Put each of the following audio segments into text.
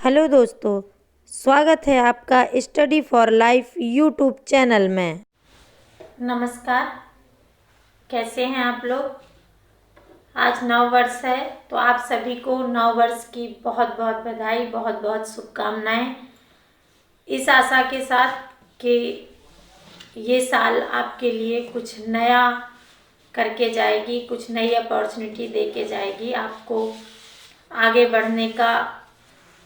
Hello दोस्तों, स्वागत है आपका study for life YouTube channel में। नमस्कार। कैसे हैं आप लोग। आज नव वर्ष है तो आप सभी को नव वर्ष की बहुत बहुत बधाई, बहुत बहुत शुभकामनाएं। इस आशा के साथ कि ये साल आपके लिए कुछ नया करके जाएगी, कुछ नई अपॉर्चुनिटी दे के जाएगी, आपको आगे बढ़ने का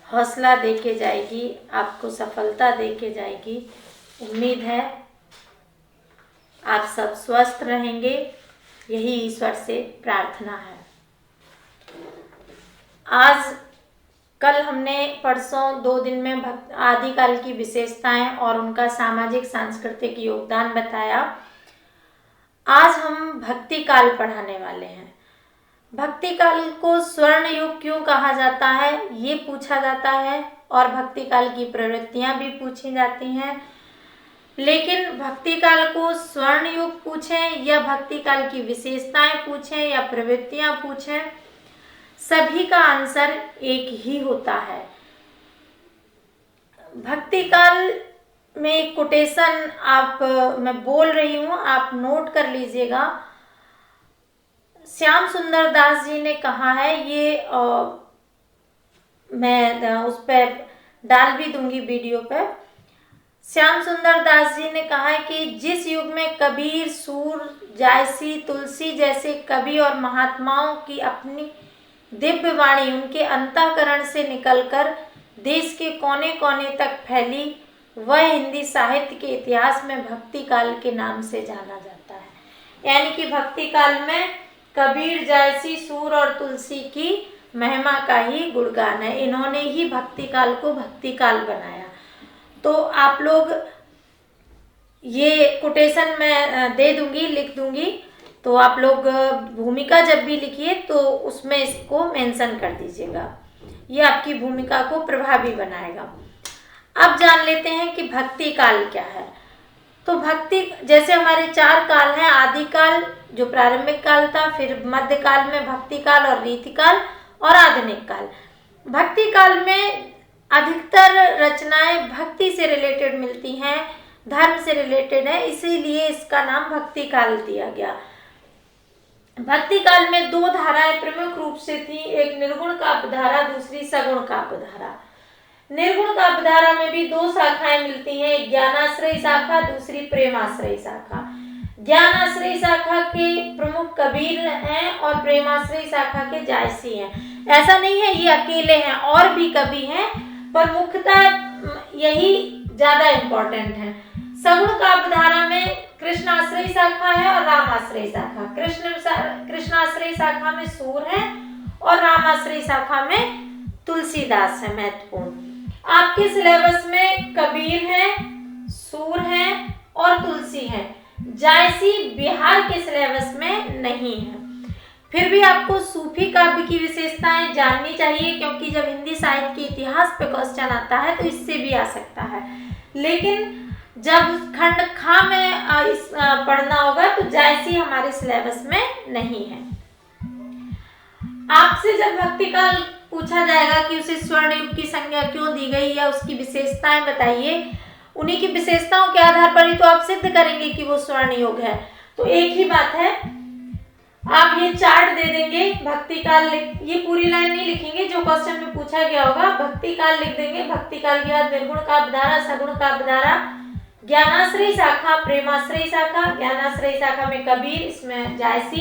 हौसला दे के जाएगी, आपको सफलता दे के जाएगी। उम्मीद है आप सब स्वस्थ रहेंगे, यही ईश्वर से प्रार्थना है। आज कल हमने परसों 2 दिन में आदिकाल की विशेषताएं और उनका सामाजिक सांस्कृतिक योगदान बताया। आज हम भक्ति काल पढ़ाने वाले हैं। भक्ति काल को स्वर्ण युग क्यों कहा जाता है ये पूछा जाता है और भक्ति काल की प्रवृत्तियां भी पूछी जाती हैं। लेकिन भक्ति काल को स्वर्ण युग पूछें या भक्ति काल की विशेषताएं पूछें या प्रवृत्तियां पूछें, सभी का आंसर एक ही होता है। भक्ति काल में एक कोटेशन मैं बोल रही हूं, आप नोट कर लीजिएगा। श्याम सुंदर दास जी ने कहा है, ये मैं उस पर डाल भी दूंगी वीडियो पे। श्याम सुंदर दास जी ने कहा है कि जिस युग में कबीर, सूर, जायसी, तुलसी जैसे कवि और महात्माओं की अपनी दिव्य वाणी उनके अंतःकरण से निकलकर देश के कोने कोने तक फैली, वह हिंदी साहित्य के इतिहास में भक्ति काल के नाम से जाना जाता है। यानी कि भक्ति काल में कबीर, जायसी, सूर और तुलसी की महिमा का ही गुणगान है। इन्होंने ही भक्ति काल को भक्ति काल बनाया। तो आप लोग ये कोटेशन मैं दे दूंगी, लिख दूंगी, तो आप लोग भूमिका जब भी लिखिए तो उसमें इसको मेंशन कर दीजिएगा। ये आपकी भूमिका को प्रभावी बनाएगा। अब जान लेते हैं कि भक्ति काल क्या है। तो भक्ति, जैसे हमारे 4 काल हैं, आदि काल जो प्रारंभिक काल था, फिर मध्य काल में भक्ति काल और रीति काल और आधुनिक काल। भक्ति काल में अधिकतर रचनाएं भक्ति से रिलेटेड मिलती हैं, धर्म से रिलेटेड है, इसीलिए इसका नाम भक्ति काल दिया गया। भक्ति काल में 2 धाराएं प्रमुख रूप से थी, एक निर्गुण काव्य धारा, दूसरी सगुण काव्य धारा। निर्गुण काव्य धारा में भी 2 शाखाएं मिलती हैं, एक ज्ञानाश्रयी शाखा, दूसरी प्रेमाश्रयी शाखा। ज्ञानाश्रयी शाखा के प्रमुख कबीर हैं और प्रेमाश्रयी शाखा के जायसी हैं। ऐसा नहीं है ये अकेले हैं, और भी कवि हैं, पर मुख्यतः यही ज्यादा इम्पोर्टेंट है। सगुण काव्य धारा में कृष्णाश्रयी शाखा है और रामाश्रयी शाखा। कृष्णाश्रयी शाखा में सूर है और रामाश्रयी शाखा में तुलसीदास है। महत्वपूर्ण, आपके सिलेबस में कबीर है, सूर है और तुलसी है। जायसी बिहार के सिलेबस में नहीं है। फिर भी आपको सूफी काव्य की विशेषताएं जाननी चाहिए, क्योंकि जब हिंदी साहित्य के इतिहास पे क्वेश्चन आता है तो इससे भी आ सकता है। लेकिन जब खंड खा में पढ़ना होगा तो जायसी हमारे सिलेबस में नहीं है। आपसे जब भक्ति काल पूछा जाएगा कि उसे स्वर्ण युग की संज्ञा क्यों दी गई या उसकी विशेषताएं बताइए, उन्हीं की विशेषताओं के आधार पर ही तो आप सिद्ध करेंगे कि वो स्वर्ण युग है। तो एक ही बात है, आप ये चार्ट दे देंगे, भक्ति काल ये पूरी लाइन नहीं लिखेंगे, जो क्वेश्चन में पूछा गया होगा भक्ति काल लिख देंगे। भक्ति काल के बाद निर्गुण काव्य धारा, सगुण काव्य धारा, ज्ञानाश्रयी शाखा, प्रेमाश्रयी शाखा। ज्ञानाश्रयी शाखा में कबीर, इसमें जायसी,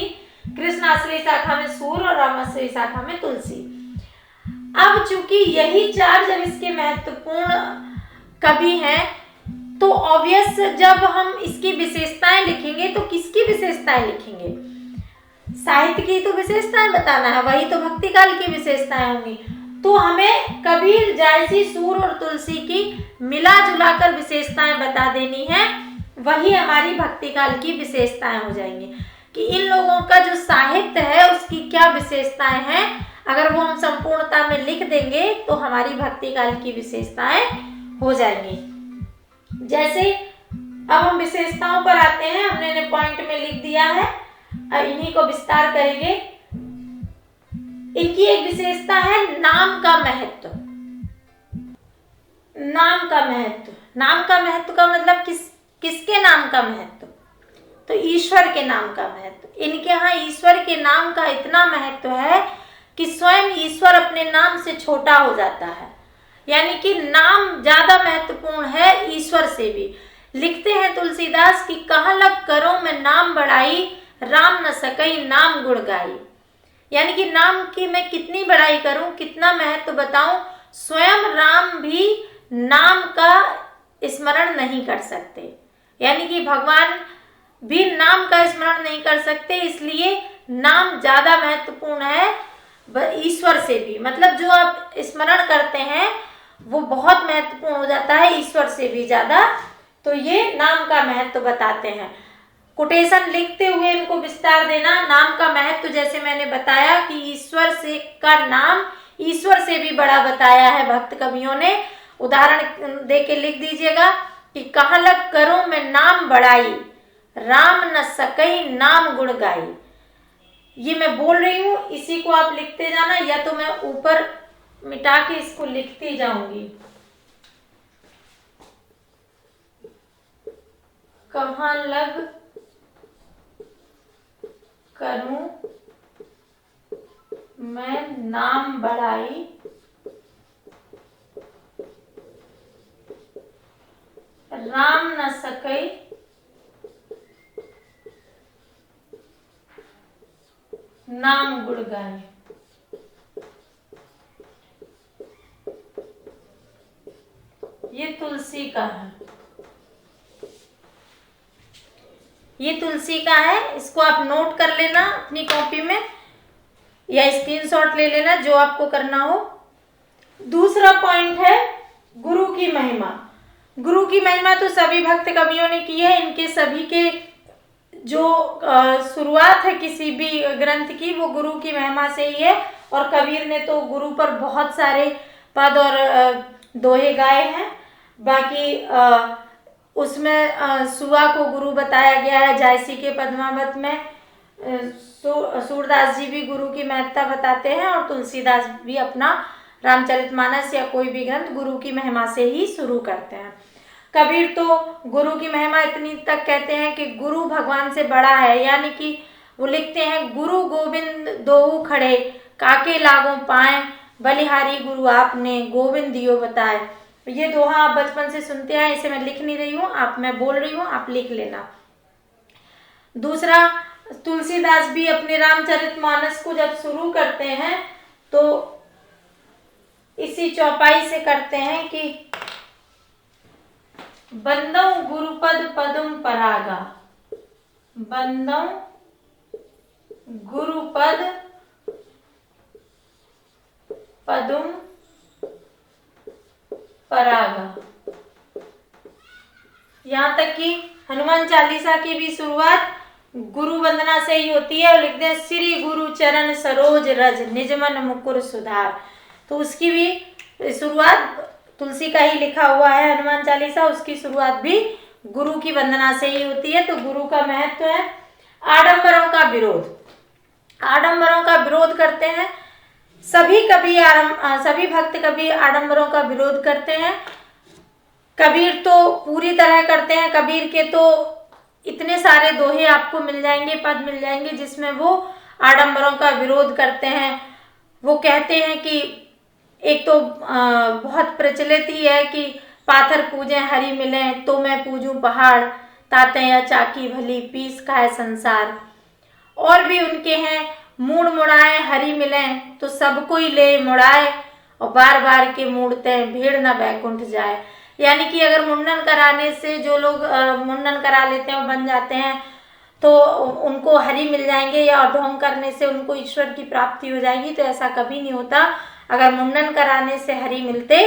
कृष्णाश्रयी शाखा में सूर और रामाश्रयी शाखा में तुलसी। अब चूंकि यही 4 जब इसके महत्वपूर्ण कवि हैं, तो ऑब्वियस जब हम इसकी विशेषताएं लिखेंगे तो किसकी विशेषताएं लिखेंगे? साहित्य की तो विशेषताएं बताना है, वही तो भक्ति काल की विशेषताएं होंगी। तो हमें कबीर, जायसी, सूर और तुलसी की मिला जुला कर विशेषताएं बता देनी है, वही हमारी भक्ति काल की विशेषताएं हो जाएंगी। कि इन लोगों का जो साहित्य है उसकी क्या विशेषताएं हैं, अगर वो हम संपूर्णता में लिख देंगे तो हमारी भक्ति काल की विशेषताएं हो जाएंगी। जैसे अब हम विशेषताओं पर आते हैं, हमने पॉइंट में लिख दिया है, अब इन्हीं को विस्तार करेंगे। इनकी एक विशेषता है नाम का महत्व। नाम का महत्व, नाम का महत्व का मतलब किसके नाम का महत्व? तो ईश्वर के नाम का महत्व। इनके यहाँ ईश्वर के नाम का इतना महत्व है कि स्वयं ईश्वर अपने नाम से छोटा हो जाता है, यानी कि नाम ज्यादा महत्वपूर्ण है ईश्वर से भी। लिखते हैं तुलसीदास कि कहाँ लग करो मैं नाम बढ़ाई, राम न सकई नाम गुण गाई। यानी कि नाम की मैं कितनी बड़ाई करूं, कितना महत्व बताऊं, स्वयं राम भी नाम का स्मरण नहीं कर सकते, यानी कि भगवान भी नाम का स्मरण नहीं कर सकते, इसलिए नाम ज्यादा महत्वपूर्ण है ईश्वर से भी। मतलब जो आप स्मरण करते हैं वो बहुत महत्वपूर्ण हो जाता है ईश्वर से भी ज्यादा। तो ये नाम का महत्व बताते हैं। कोटेशन लिखते हुए इनको विस्तार देना। नाम का महत्व जैसे मैंने बताया कि ईश्वर से का नाम ईश्वर से भी बड़ा बताया है भक्त कवियों ने। उदाहरण दे के लिख दीजिएगा कि कहाँ लग करो मैं नाम बढ़ाई, राम न सकई नाम गुण गाई। ये मैं बोल रही हूं, इसी को आप लिखते जाना, या तो मैं ऊपर मिटा के इसको लिखती जाऊंगी। कहाँ लग करूं मैं नाम बढ़ाई, राम न सकई नाम गुण गाए। ये तुलसी का है, ये तुलसी का है। इसको आप नोट कर लेना अपनी कॉपी में या स्क्रीनशॉट ले लेना, जो आपको करना हो। दूसरा पॉइंट है गुरु की महिमा। गुरु की महिमा तो सभी भक्त कवियों ने की है। इनके सभी के जो शुरुआत है किसी भी ग्रंथ की वो गुरु की महिमा से ही है। और कबीर ने तो गुरु पर बहुत सारे पद और दोहे गाए हैं। बाकी उसमें सुआ को गुरु बताया गया है। जायसी के पद्मावत में सूरदास जी भी गुरु की महत्ता बताते हैं और तुलसीदास भी अपना रामचरितमानस या कोई भी ग्रंथ गुरु की महिमा से ही शुरू करते हैं। कबीर तो गुरु की महिमा इतनी तक कहते हैं कि गुरु भगवान से बड़ा है, यानी कि वो लिखते हैं गुरु गोविंद दोऊ खड़े, काके लागो पाए, बलिहारी गुरु आपने गोविंद दियो बताए। ये दोहा आप बचपन से सुनते हैं, इसे मैं लिख नहीं रही हूँ, मैं बोल रही हूँ, आप लिख लेना। दूसरा, तुलसीदास भी अपने रामचरितमानस को जब शुरू करते हैं तो इसी चौपाई से करते हैं कि बंदौ गुरुपद पदुम परागा, बंदौ गुरुपद पदुम परागा। यहाँ तक कि हनुमान चालीसा की भी शुरुआत गुरु वंदना से ही होती है और लिखते हैं श्री गुरु चरण सरोज रज निजमन मुकुर सुधार। तो उसकी भी शुरुआत तुलसी का ही लिखा हुआ है हनुमान चालीसा, उसकी शुरुआत भी गुरु की वंदना से ही होती है। तो गुरु का महत्व है। आडंबरों का विरोध, आडंबरों का विरोध करते हैं सभी भक्त कभी आडंबरों का विरोध करते हैं। कबीर तो पूरी तरह करते हैं। कबीर के तो इतने सारे दोहे आपको मिल जाएंगे, पद मिल जाएंगे जिसमें वो आडंबरों का विरोध करते हैं। वो कहते हैं कि एक तो बहुत प्रचलित ही है कि पाथर पूजे हरि मिले तो मैं पूजूं पहाड़, ताते या चाकी भली पीस खाए संसार। और भी उनके हैं मूड मुड़ाए हरि मिले तो सब कोई ले मुड़ाए, और बार बार के मूड़ते भीड़ न बैकुंठ जाए। यानी कि अगर मुंडन कराने से जो लोग मुंडन करा लेते हैं वो बन जाते हैं तो उनको हरि मिल जाएंगे, या ढोंग करने से उनको ईश्वर की प्राप्ति हो जाएगी। तो ऐसा कभी नहीं होता। अगर मुंडन कराने से हरि मिलते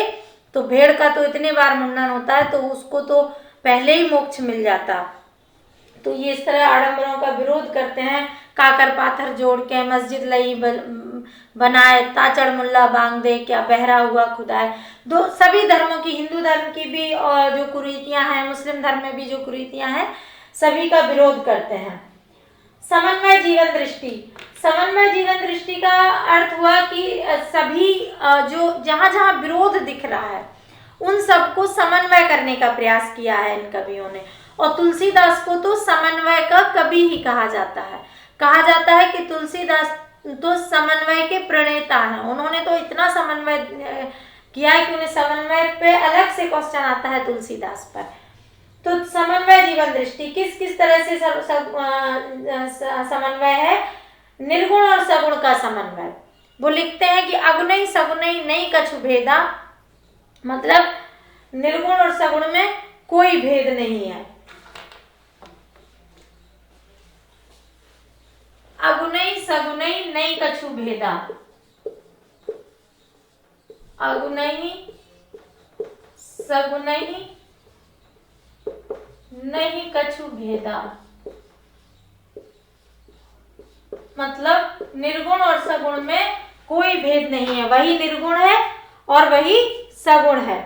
तो भेड़ का तो इतने बार मुंडन होता है तो उसको तो पहले ही मोक्ष मिल जाता। तो ये इस तरह आडंबरों का विरोध करते हैं। काकर पाथर जोड़ के मस्जिद लई बनाए, ताचड़ मुल्ला बांग दे क्या बहरा हुआ खुदाए। दो सभी धर्मों की, हिंदू धर्म की भी और जो कुरीतियां हैं, मुस्लिम धर्म में भी जो कुरीतियां हैं, सभी का विरोध करते हैं। समन्वय जीवन दृष्टि, समन्वय जीवन दृष्टि का अर्थ हुआ कि सभी जो जहाँ जहाँ विरोध दिख रहा है उन सबको समन्वय करने का प्रयास किया है इन कवियों ने। और तुलसीदास को तो समन्वय का कवि ही कहा जाता है। कहा जाता है कि तुलसीदास तो समन्वय के प्रणेता हैं। उन्होंने तो इतना समन्वय किया है कि उन्हें समन्वय पे अलग से क्वेश्चन आता है तुलसीदास पर। तो समन्वय जीवन दृष्टि किस किस तरह से समन्वय है? निर्गुण और सगुण का समन्वय। वो लिखते हैं कि अगुणई सगुणई नहीं कछु भेदा, मतलब निर्गुण और सगुण में कोई भेद नहीं है। अगुणई सगुणई नहीं कछु भेदा, अगुणई सगुणई नहीं कछु भेदा, मतलब निर्गुण और सगुण में कोई भेद नहीं है, वही निर्गुण है और वही सगुण है।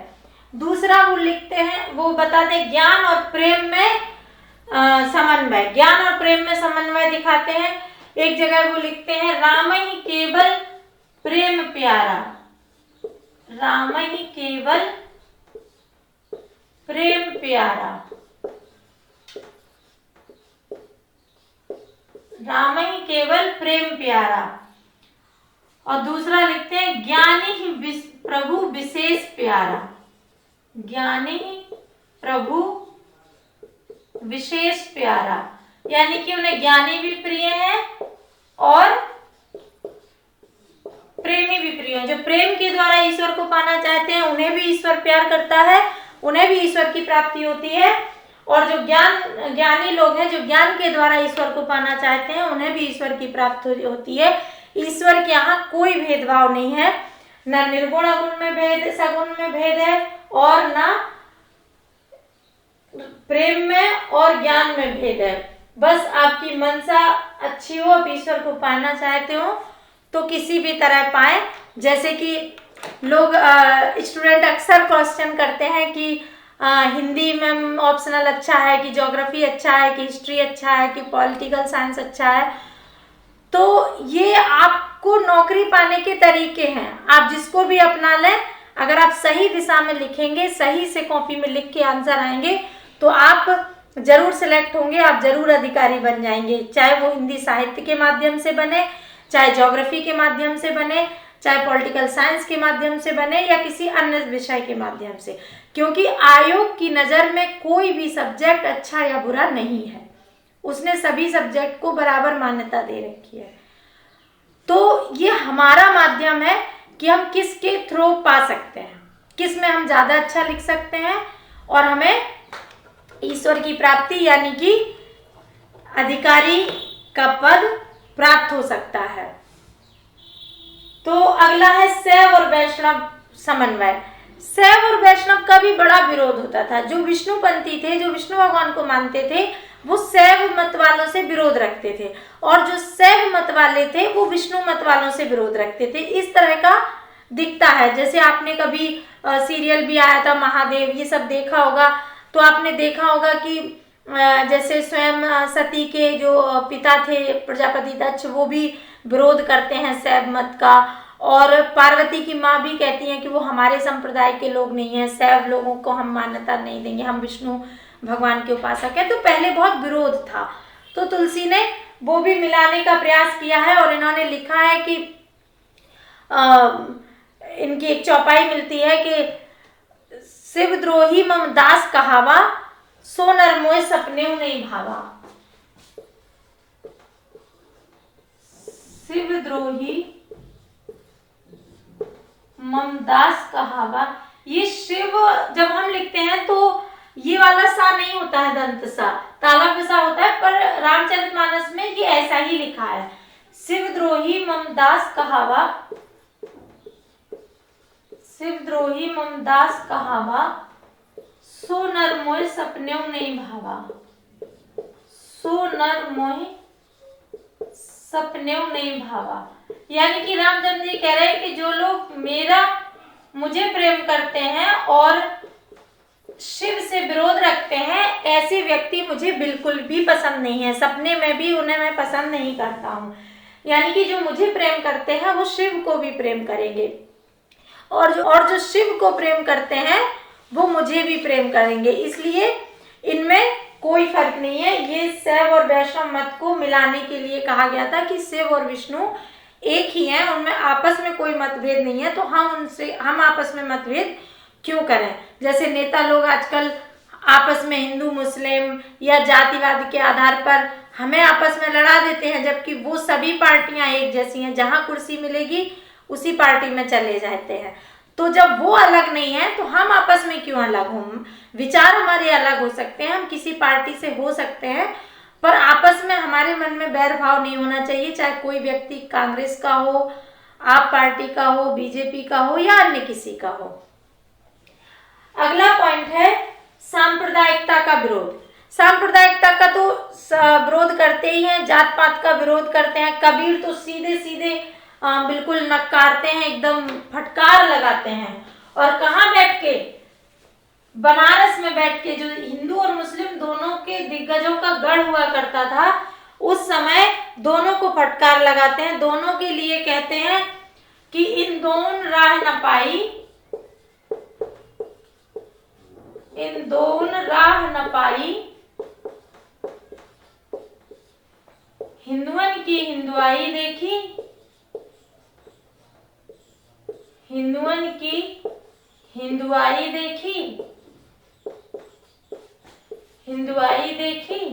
दूसरा वो लिखते हैं, वो बताते हैं ज्ञान और प्रेम में समन्वय। ज्ञान और प्रेम में समन्वय दिखाते हैं। एक जगह वो लिखते हैं राम ही केवल प्रेम प्यारा, राम ही केवल प्रेम प्यारा, राम ही केवल प्रेम प्यारा। और दूसरा लिखते हैं ज्ञानी ही प्रभु विशेष प्यारा, ज्ञानी प्रभु विशेष प्यारा, यानी कि उन्हें ज्ञानी भी प्रिय है और प्रेमी भी प्रिय है। जो प्रेम के द्वारा ईश्वर को पाना चाहते हैं उन्हें भी ईश्वर प्यार करता है, उन्हें भी ईश्वर की प्राप्ति होती है। और जो ज्ञानी लोग हैं, जो ज्ञान के द्वारा ईश्वर को पाना चाहते हैं, उन्हें भी ईश्वर की प्राप्ति होती है। ईश्वर के यहाँ कोई भेदभाव नहीं है, न निर्गुण अगुण में भेद, सगुण में भेद है, और न प्रेम में और ज्ञान में भेद है। बस आपकी मनसा अच्छी हो, आप ईश्वर को पाना चाहते हो तो किसी भी तरह पाए। जैसे कि लोग स्टूडेंट अक्सर क्वेश्चन करते हैं कि हिंदी में ऑप्शनल अच्छा है कि ज्योग्राफी अच्छा है कि हिस्ट्री अच्छा है कि पॉलिटिकल साइंस अच्छा है। तो ये आपको नौकरी पाने के तरीके हैं, आप जिसको भी अपना लें। अगर आप सही दिशा में लिखेंगे, सही से कॉपी में लिख के आंसर आएंगे तो आप जरूर सिलेक्ट होंगे, आप जरूर अधिकारी बन जाएंगे। चाहे वो हिंदी साहित्य के माध्यम से बने, चाहे ज्योग्राफी के माध्यम से बने, चाहे पॉलिटिकल साइंस के माध्यम से बने या किसी अन्य विषय के माध्यम से। क्योंकि आयोग की नज़र में कोई भी सब्जेक्ट अच्छा या बुरा नहीं है, उसने सभी सब्जेक्ट को बराबर मान्यता दे रखी है। तो ये हमारा माध्यम है कि हम किसके थ्रू पा सकते हैं, किस में हम ज़्यादा अच्छा लिख सकते हैं और हमें ईश्वर की प्राप्ति यानी कि अधिकारी का पद प्राप्त हो सकता है। तो अगला है शैव और वैष्णव समन्वय। शैव और वैष्णव का भी बड़ा विरोध होता था। जो विष्णुपंथी थे, जो विष्णु भगवान को मानते थे, वो शैव मत वालों से विरोध रखते थे, और जो शैव मत वाले थे वो विष्णु मत वालों से विरोध रखते थे। इस तरह का दिखता है। जैसे आपने कभी सीरियल भी आया था महादेव, ये सब देखा होगा, तो आपने देखा होगा कि जैसे स्वयं सती के जो पिता थे प्रजापति दक्ष, वो भी विरोध करते हैं शैव मत का। और पार्वती की माँ भी कहती हैं कि वो हमारे संप्रदाय के लोग नहीं हैं, शैव लोगों को हम मान्यता नहीं देंगे, हम विष्णु भगवान के उपासक हैं। तो पहले बहुत विरोध था, तो तुलसी ने वो भी मिलाने का प्रयास किया है। और इन्होंने लिखा है कि इनकी एक चौपाई मिलती है कि शिवद्रोही मम दास कहावा, सो नर मोय सपने नहीं भावा। शिवद्रोही मम दास कहावा, ये शिव जब हम लिखते हैं तो ये वाला सा नहीं होता है, दंत सा, तालव्य सा होता है, पर रामचरितमानस में ये ऐसा ही लिखा है। शिवद्रोही मम दास कहावा, शिवद्रोही मम दास कहावा, सो नर मोय सपने नहीं भावा, सो नर मोय सपने नहीं भावा। यानी कि रामचंद्र जी कह रहे हैं कि जो लोग मुझे प्रेम करते हैं और शिव से विरोध रखते हैं, ऐसे व्यक्ति मुझे बिल्कुल भी पसंद नहीं है, सपने में भी उन्हें मैं पसंद नहीं करता हूँ। यानी कि जो मुझे प्रेम करते हैं वो शिव को भी प्रेम करेंगे, और जो शिव को प्रेम करते हैं वो मुझे भी प्रेम करेंगे। इसलिए इनमें कोई फर्क नहीं है। ये शैव और वैष्णव मत को मिलाने के लिए कहा गया था कि शिव और विष्णु एक ही हैं, उनमें आपस में कोई मतभेद नहीं है, तो हम आपस में मतभेद क्यों करें। जैसे नेता लोग आजकल आपस में हिंदू मुस्लिम या जातिवाद के आधार पर हमें आपस में लड़ा देते हैं, जबकि वो सभी पार्टियां एक जैसी हैं, जहां कुर्सी मिलेगी उसी पार्टी में चले जाते हैं। तो जब वो अलग नहीं है तो हम आपस में क्यों अलग हों। विचार हमारे अलग हो सकते हैं, हम किसी पार्टी से हो सकते हैं, पर आपस में हमारे मन में बैर भाव नहीं होना चाहिए, चाहे कोई व्यक्ति कांग्रेस का हो, आप पार्टी का हो, बीजेपी का हो या अन्य किसी का हो। अगला पॉइंट है सांप्रदायिकता का विरोध। सांप्रदायिकता का तो विरोध करते ही हैं, जात पात का विरोध करते हैं। कबीर तो सीधे सीधे बिल्कुल नकारते हैं, एकदम फटकार लगाते हैं। और कहाँ बैठ के, बनारस में बैठ के, जो हिंदू और मुस्लिम दोनों के दिग्गजों का गढ़ हुआ करता था, उस समय दोनों को फटकार लगाते हैं। दोनों के लिए कहते हैं कि इन दोनों राह न पाई, इन दोनों राह न पाई, हिंदुअन की हिंदुआई देखी, हिंदुअन की हिंदुआई देखी, हिंदुआई देखी,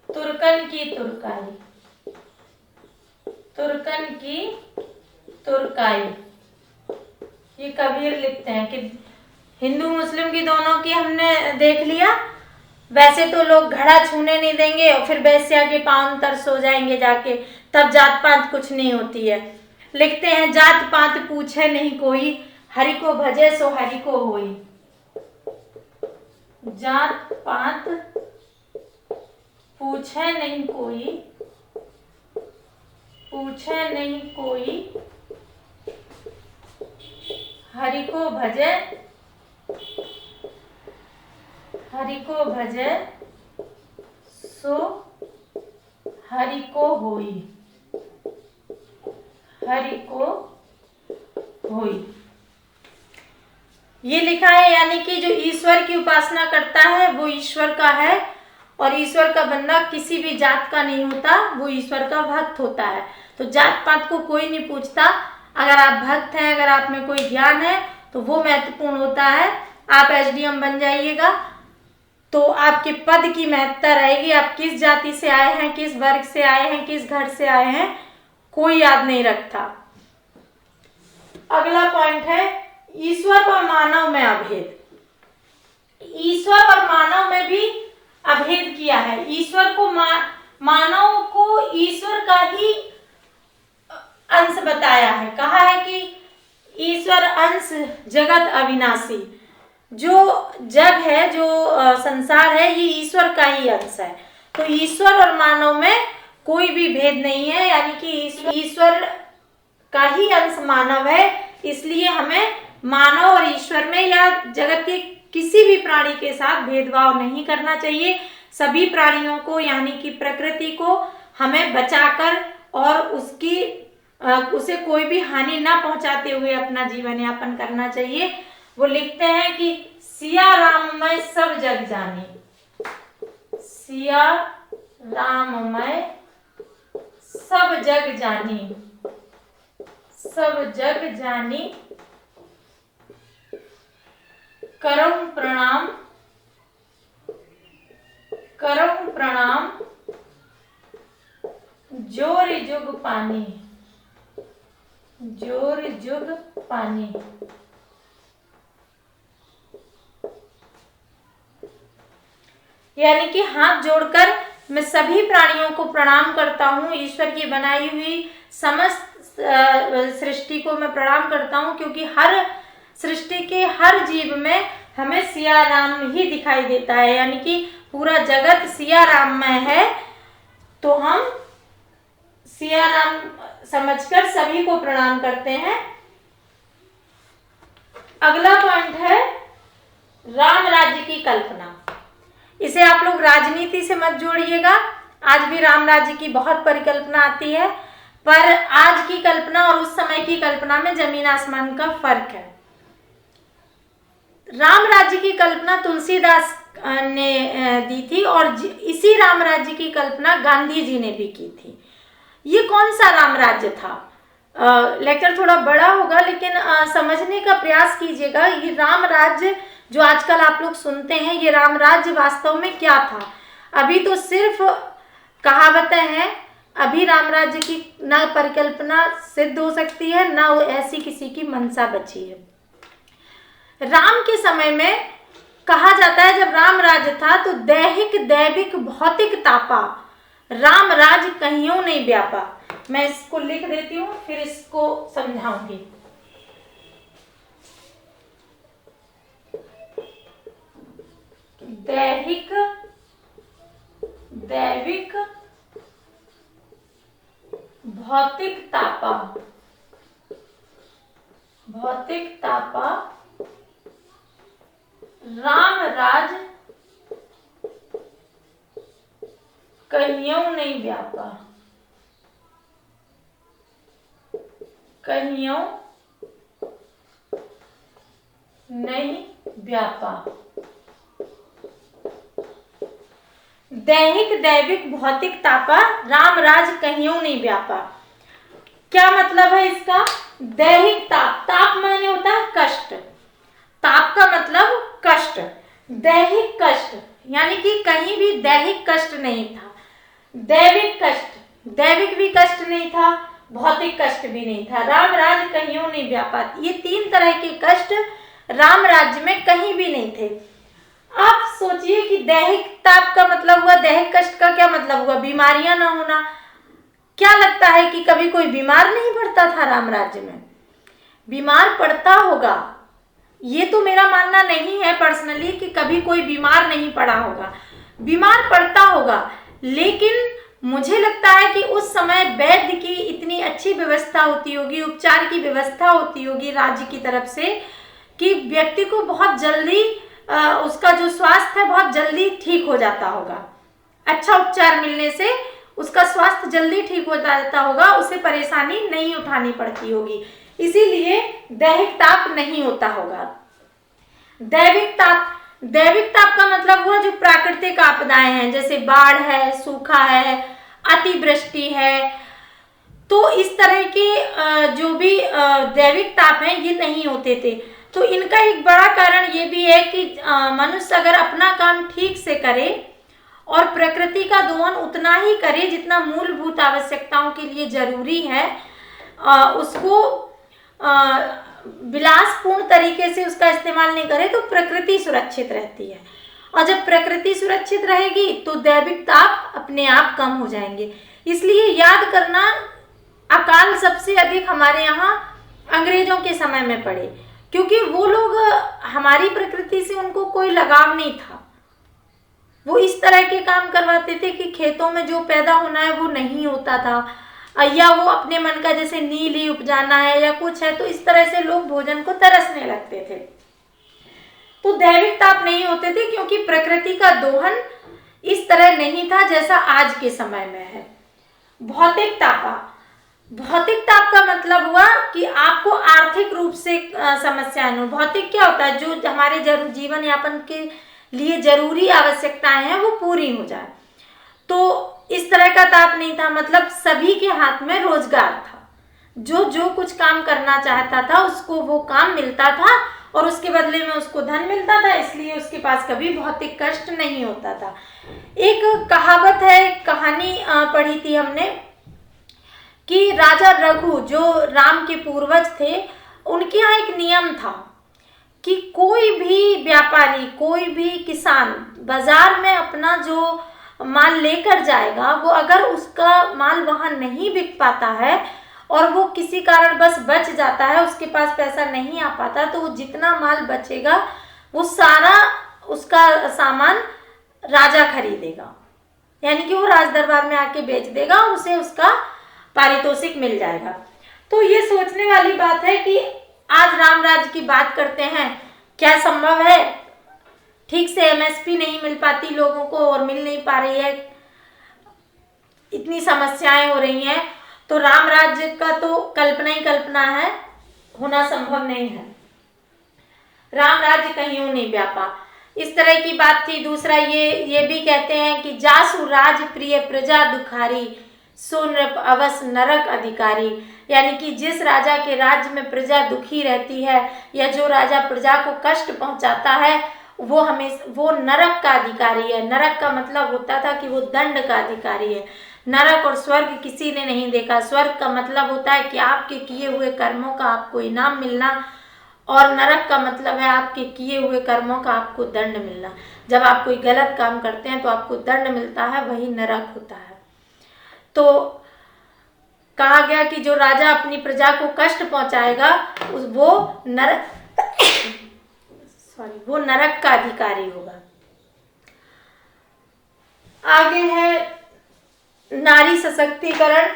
तुर्कन की तुर्काई, तुर्कन की तुर्काई। ये कबीर लिखते हैं कि हिंदू मुस्लिम की दोनों की हमने देख लिया, वैसे तो लोग घड़ा छूने नहीं देंगे और फिर बेस्या के पांव तर सो जाएंगे जाके, तब जात पात कुछ नहीं होती है। लिखते हैं जात पात पूछे नहीं कोई, हरि को भजे सो हरि को होई। जात पात पूछे नहीं कोई, पूछे नहीं कोई, हरि को भजे, हरि को भजे सो हरि को होई, हरि को होई। ये लिखा है, यानी कि जो ईश्वर की उपासना करता है वो ईश्वर का है, और ईश्वर का बंदा किसी भी जात का नहीं होता, वो ईश्वर का भक्त होता है। तो जात पात को कोई नहीं पूछता। अगर आप भक्त हैं, अगर आप में कोई ज्ञान है तो वो महत्वपूर्ण होता है। आप एसडीएम बन जाइएगा तो आपके पद की महत्ता रहेगी। आप किस जाति से आए हैं, किस वर्ग से आए हैं, किस घर से आए हैं, कोई याद नहीं रखता। अगला पॉइंट है ईश्वर और मानव में अभेद। ईश्वर और मानव में भी अभेद किया है। ईश्वर को मानव को ईश्वर का ही अंश बताया है। कहा है कि ईश्वर अंश जगत अविनाशी। जो जग है, जो संसार है, ये ईश्वर का ही अंश है। तो ईश्वर और मानव में कोई भी भेद नहीं है, यानी कि ईश्वर का ही अंश मानव है। इसलिए हमें मानव और ईश्वर में या जगत के किसी भी प्राणी के साथ भेदभाव नहीं करना चाहिए। सभी प्राणियों को, यानी कि प्रकृति को, हमें बचाकर और उसे कोई भी हानि ना पहुंचाते हुए अपना जीवन यापन करना चाहिए। वो लिखते हैं कि सिया राम मैं सब जग जानी, सिया राम मैं सब जग जानी, सब जग जानी, करम प्रणाम, करम प्रणाम, जोर जुग पानी, जोर जुग पानी। यानी कि हाथ जोड़कर मैं सभी प्राणियों को प्रणाम करता हूँ। ईश्वर की बनाई हुई समस्त सृष्टि को मैं प्रणाम करता हूँ, क्योंकि हर सृष्टि के हर जीव में हमें सिया राम ही दिखाई देता है। यानी कि पूरा जगत सिया राम में है, तो हम सिया राम समझकर सभी को प्रणाम करते हैं। अगला पॉइंट है राम राज्य की कल्पना। इसे आप लोग राजनीति से मत जोड़िएगा। आज भी राम राज्य की बहुत परिकल्पना आती है, पर आज की कल्पना और उस समय की कल्पना में जमीन आसमान का फर्क है। राम राज्य की कल्पना तुलसीदास ने दी थी और इसी राम राज्य की कल्पना गांधी जी ने भी की थी। ये कौन सा राम राज्य था? लेक्चर थोड़ा बड़ा होगा लेकिन समझने का प्रयास कीजिएगा। ये राम राज्य जो आजकल आप लोग सुनते हैं, ये राम राज्य वास्तव में क्या था? अभी तो सिर्फ कहावतें हैं, अभी राम राज्य की न परिकल्पना सिद्ध हो सकती है, न ऐसी किसी की मंशा बची है। राम के समय में कहा जाता है जब राम राज्य था तो दैहिक दैविक भौतिक तापा राम राज कहियों नहीं व्यापा। मैं इसको लिख देती हूँ फिर इसको समझाऊंगी। दैहिक दैविक भौतिक तापा राम राज कहियों नहीं व्यापा। कहियों नहीं व्यापा। दैहिक दैविक भौतिक तापा राम राज कहियों नहीं व्यापा। क्या मतलब है इसका? दैहिक ताप, ताप माने होता है कष्ट, ताप का मतलब कष्ट, दैहिक कष्ट यानी कि कहीं भी दैहिक कष्ट नहीं था। दैविक कष्ट, दैविक भी कष्ट नहीं था, भौतिक कष्ट भी नहीं था। राम राज कहियों नहीं व्यापा, ये तीन तरह के कष्ट राम राज्य में कहीं भी नहीं थे। आप सोचिए कि दैहिक ताप का मतलब हुआ, दैहिक कष्ट का क्या मतलब हुआ? बीमारियां ना होना। क्या लगता है कि कभी कोई बीमार नहीं पड़ता था राम राज्य में? बीमार पड़ता होगा, ये तो मेरा मानना नहीं है पर्सनली कि कभी कोई बीमार नहीं पड़ा होगा, बीमार पड़ता होगा, लेकिन मुझे लगता है कि उस समय वैद्य की इतनी अच्छी व्यवस्था होती होगी, उपचार की व्यवस्था होती होगी राज्य की तरफ से कि व्यक्ति को बहुत जल्दी उसका जो स्वास्थ्य है बहुत जल्दी ठीक हो जाता होगा। अच्छा उपचार मिलने से उसका स्वास्थ्य जल्दी ठीक हो जाता होगा, उसे परेशानी नहीं उठानी पड़ती होगी, इसीलिए दैहिक ताप नहीं होता होगा। दैविक ताप का मतलब हुआ जो प्राकृतिक आपदाएं हैं, जैसे बाढ़ है, सूखा है, अतिवृष्टि है, तो इस तरह के जो भी दैविक ताप हैं ये नहीं होते थे। तो इनका एक बड़ा कारण ये भी है कि मनुष्य अगर अपना काम ठीक से करे और प्रकृति का दोहन उतना ही करे जितना मूलभूत आवश्यकताओं के लिए जरूरी है, उसको विलासपूर्ण तरीके से उसका इस्तेमाल नहीं करे तो प्रकृति सुरक्षित रहती है, और जब प्रकृति सुरक्षित रहेगी तो दैविक ताप अपने आप कम हो जाएंगे। इसलिए याद करना, अकाल सबसे अधिक हमारे यहाँ अंग्रेजों के समय में पड़े, क्योंकि वो लोग हमारी प्रकृति से उनको कोई लगाव नहीं था। वो इस तरह के काम करवाते थे कि खेतों में जो पैदा होना है वो नहीं होता था, या वो अपने मन का जैसे नील ही उपजाना है या कुछ है, तो इस तरह से लोग भोजन को तरसने लगते थे। तो दैविक ताप नहीं होते थे क्योंकि प्रकृति का दोहन इस तरह नहीं था जैसा आज के समय में है। भौतिक ताप का मतलब हुआ कि आपको आर्थिक रूप से समस्याएं हो। भौतिक क्या होता है? जो हमारे जीवन यापन के लिए जरूरी आवश्यकताएं हैं वो पूरी हो जाए। तो इस तरह का ताप नहीं था, मतलब सभी के हाथ में रोजगार था, जो कुछ काम करना चाहता था उसको वो काम मिलता था और उसके बदले में उसको धन मिलता था, इसलिए उसके पास कभी भौतिक कष्ट नहीं होता था। एक कहावत है, कहानी पढ़ी थी हमने कि राजा रघु जो राम के पूर्वज थे, उनके यहाँ एक नियम था कि कोई भी व्यापारी, कोई भी किसान बाजार में अपना जो माल लेकर जाएगा, वो अगर उसका माल वहाँ नहीं बिक पाता है और वो किसी कारण बस बच जाता है, उसके पास पैसा नहीं आ पाता, तो वो जितना माल बचेगा वो सारा उसका सामान राजा खरीदेगा, यानी कि वो राज दरबार में आके बेच देगा और उसे उसका पारितोषिक मिल जाएगा। तो ये सोचने वाली बात है कि आज राम राज्य की बात करते हैं, क्या संभव है? ठीक से एमएसपी नहीं मिल पाती लोगों को और मिल नहीं पा रही है, इतनी समस्याएं हो रही हैं, तो राम राज्य का तो कल्पना ही कल्पना है, होना संभव नहीं है। राम राज्य कहीं नहीं व्यापा, इस तरह की बात थी। दूसरा ये भी कहते हैं कि जासु राज प्रिय प्रजा दुखारी, सो नृप अवस नरक अधिकारी, यानी कि जिस राजा के राज्य में प्रजा दुखी रहती है या जो राजा प्रजा को कष्ट पहुंचाता है वो नरक का अधिकारी है। नरक का मतलब होता था कि वो दंड का अधिकारी है। नरक और स्वर्ग किसी ने नहीं देखा। स्वर्ग का मतलब होता है कि आपके किए हुए कर्मों का आपको इनाम मिलना, और नरक का मतलब है आपके किए हुए कर्मों का आपको दंड मिलना। जब आप कोई गलत काम करते हैं तो आपको दंड मिलता है, वही नरक होता है। तो कहा गया कि जो राजा अपनी प्रजा को कष्ट पहुंचाएगा वो नरक का अधिकारी होगा। आगे है नारी सशक्तिकरण।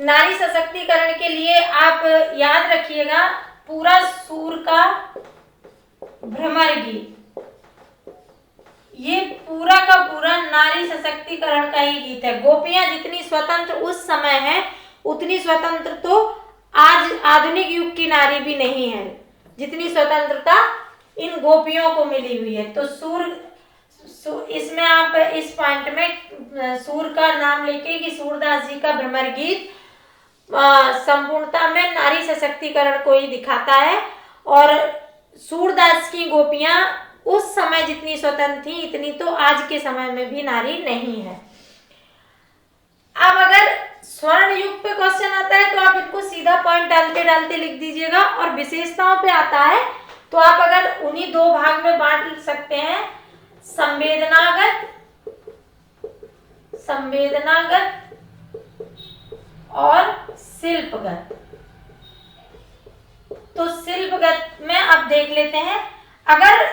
नारी सशक्तिकरण के लिए आप याद रखिएगा पूरा सूर का भ्रमर गीत, ये पूरा का पूरा नारी सशक्तिकरण का ही गीत है। गोपियां जितनी स्वतंत्र उस समय है उतनी स्वतंत्र तो आज आधुनिक युग की नारी भी नहीं है, जितनी स्वतंत्रता इन गोपियों को मिली हुई है। तो इसमें आप इस पॉइंट में सूर का नाम लेके कि सूरदास जी का भ्रमर गीत संपूर्णता में नारी सशक्तिकरण को ही दिखाता है। और सूरदास की गोपियां उस समय जितनी स्वतंत्र थी इतनी तो आज के समय में भी नारी नहीं है। अब अगर स्वर्ण युग पे क्वेश्चन आता है तो आप इनको सीधा पॉइंट डालते डालते लिख दीजिएगा, और विशेषताओं पे आता है तो आप अगर उन्हीं दो भाग में बांट सकते हैं, संवेदनागत और शिल्पगत। तो शिल्पगत में आप देख लेते हैं, अगर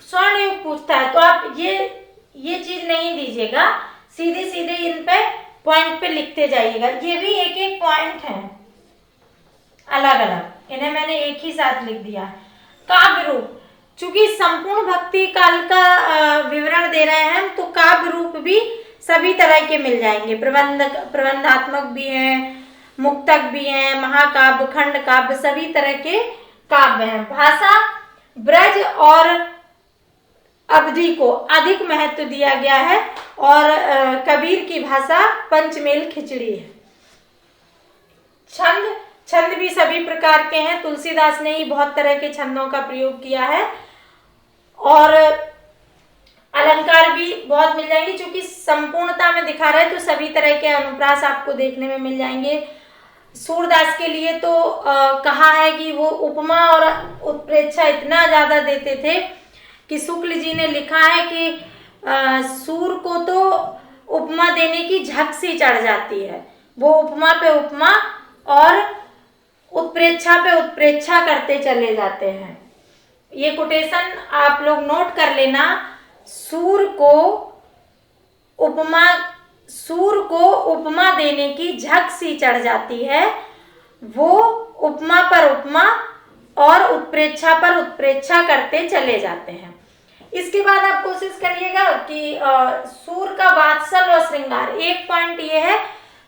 स्वर्ण युग पूछता है तो आप ये चीज नहीं दीजिएगा, सीधे सीधे इन पे पॉइंट पे लिखते जाइएगा। ये भी एक एक पॉइंट है अलग अलग, इन्हें मैंने एक ही साथ लिख दिया है। काव्य रूप, चूंकि संपूर्ण भक्ति काल का विवरण दे रहे हैं तो काव्य रूप भी सभी तरह के मिल जाएंगे। प्रबंधात्मक भी हैं, मुक्तक भी हैं, महाकाव्य, खंड काव्य, सभी तरह के काव्य हैं। भाषा ब्रज और अवधि को अधिक महत्व दिया गया है, और कबीर की भाषा पंचमेल खिचड़ी है। छंद भी सभी प्रकार के हैं, तुलसीदास ने ही बहुत तरह के छंदों का प्रयोग किया है। और अलंकार भी बहुत मिल जाएंगे, क्योंकि संपूर्णता में दिखा रहा है तो सभी तरह के अनुप्रास आपको देखने में मिल जाएंगे। सूरदास के लिए तो कहा है कि वो उपमा और उत्प्रेक्षा इतना ज्यादा देते थे कि शुक्ल जी ने लिखा है कि सूर को तो उपमा देने की झक सी चढ़ जाती है, वो उपमा पे उपमा और उत्प्रेक्षा पे उत्प्रेक्षा करते चले जाते हैं। ये कोटेशन आप लोग नोट कर लेना। सूर को उपमा देने की झक सी चढ़ जाती है, वो उपमा पर उपमा और उत्प्रेक्षा पर उत्प्रेक्षा करते चले जाते हैं। इसके बाद आप कोशिश करिएगा कि सूर का वात्सल और श्रृंगार, एक पॉइंट ये है,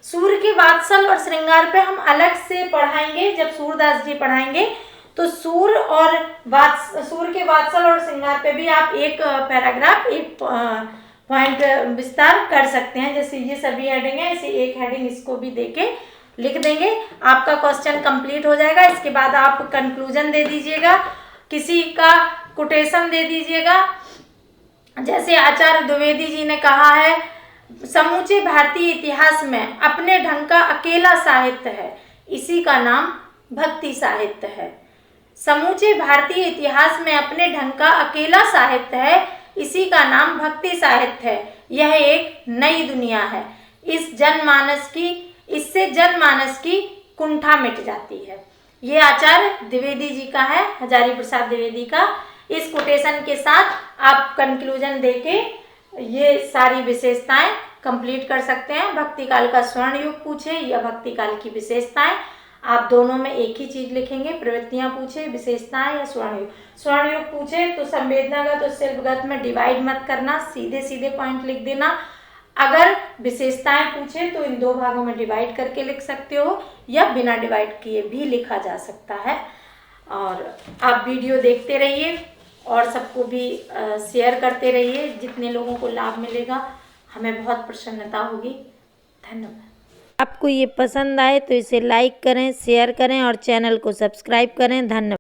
सूर के वात्सल और श्रृंगार पे हम अलग से पढ़ाएंगे। जब सूरदास जी पढ़ाएंगे तो सूर के वात्सल और श्रृंगार पे भी आप एक पैराग्राफ, एक पॉइंट विस्तार कर सकते हैं। जैसे ये सभी हेडिंग है, इसे एक हेडिंग इसको भी देके लिख देंगे, आपका क्वेश्चन कंप्लीट हो जाएगा। इसके बाद आप कंक्लूजन दे दीजिएगा, किसी का कोटेशन दे दीजिएगा। जैसे आचार्य द्विवेदी जी ने कहा है, समूचे भारतीय इतिहास में अपने ढंग का अकेला साहित्य है, इसी का नाम भक्ति साहित्य है। समूचे भारतीय इतिहास में अपने ढंग का अकेला साहित्य है, इसी का नाम भक्ति साहित्य है। यह एक नई दुनिया है, इससे जनमानस की कुंठा मिट जाती है। ये आचार्य द्विवेदी जी का है, हजारी प्रसाद द्विवेदी का। इस कोटेशन के साथ आप कंक्लूजन देके ये सारी विशेषताएं कंप्लीट कर सकते हैं। भक्ति काल का स्वर्ण युग पूछे या भक्ति काल की विशेषताएं, आप दोनों में एक ही चीज लिखेंगे। प्रवृत्तियां पूछे, विशेषताएं या स्वर्ण युग। स्वर्ण युग पूछे तो संवेदनागत और शिल्पगत में डिवाइड मत करना, सीधे सीधे पॉइंट लिख देना। अगर विशेषताएं पूछे तो इन दो भागों में डिवाइड करके लिख सकते हो, या बिना डिवाइड किए भी लिखा जा सकता है। और आप वीडियो देखते रहिए। और सबको भी शेयर करते रहिए। जितने लोगों को लाभ मिलेगा हमें बहुत प्रसन्नता होगी। धन्यवाद। आपको ये पसंद आए तो इसे लाइक करें, शेयर करें और चैनल को सब्सक्राइब करें। धन्यवाद।